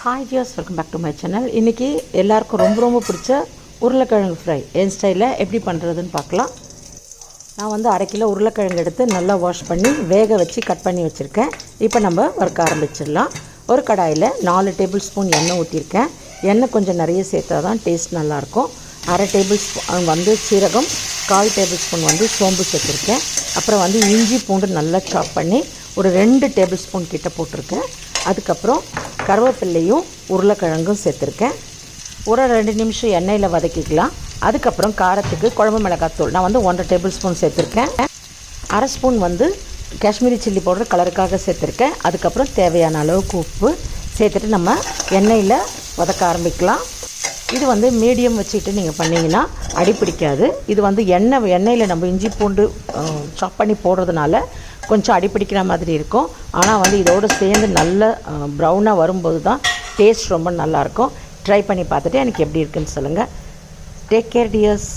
Hi dears, welcome back to my channel. இன்றைக்கி எல்லாருக்கும் ரொம்ப பிடிச்ச உருளைக்கிழங்கு ஃப்ரை என் ஸ்டைலில் எப்படி பண்ணுறதுன்னு பார்க்கலாம். நான் வந்து 1/2 கிலோ உருளைக்கிழங்கு எடுத்து நல்லா வாஷ் பண்ணி வேக வச்சு கட் பண்ணி வச்சுருக்கேன். இப்போ நம்ம வறுக்க ஆரம்பிச்சிடலாம். ஒரு கடாயில் 4 டேபிள் ஸ்பூன் எண்ணெய் ஊற்றிருக்கேன். எண்ணெய் கொஞ்சம் நிறைய சேர்த்தா தான் டேஸ்ட் நல்லாயிருக்கும். 1/2 டேபிள் ஸ்பூன் வந்து சீரகம், 1/4 டேபிள் ஸ்பூன் வந்து சோம்பு சேர்த்துருக்கேன். அப்புறம் வந்து இஞ்சி பூண்டு நல்லா சாப் பண்ணி ஒரு 2 டேபிள் ஸ்பூன் கிட்ட போட்டிருக்கேன். அதுக்கப்புறம் கருவேப்பில்லையும் உருளைக்கிழங்கும் சேர்த்துருக்கேன். ஒரு 2 நிமிஷம் எண்ணெயில் வதக்கிக்கலாம். அதுக்கப்புறம் காரத்துக்கு குழம்பு மிளகாத்தூள் நான் வந்து 1/2 டேபிள் ஸ்பூன் சேர்த்துருக்கேன். 1/2 ஸ்பூன் வந்து காஷ்மீரி சில்லி பவுடர் கலருக்காக சேர்த்துருக்கேன். அதுக்கப்புறம் தேவையான அளவுக்கு உப்பு சேர்த்துட்டு நம்ம எண்ணெயில் வதக்க ஆரம்பிக்கலாம். இது வந்து மீடியம் வச்சுக்கிட்டு நீங்கள் பண்ணிங்கன்னா அடிப்பிடிக்காது. இது வந்து எண்ணெயில் நம்ம இஞ்சி பூண்டு சாப் பண்ணி போடுறதுனால கொஞ்சம் அடிப்பிடிக்கிற மாதிரி இருக்கும். ஆனால் வந்து இதோடு சேர்ந்து நல்ல ப்ரௌனாக வரும்போது தான் டேஸ்ட் ரொம்ப நல்லாயிருக்கும். ட்ரை பண்ணி பார்த்துட்டு எனக்கு எப்படி இருக்குன்னு சொல்லுங்கள். Take care tears.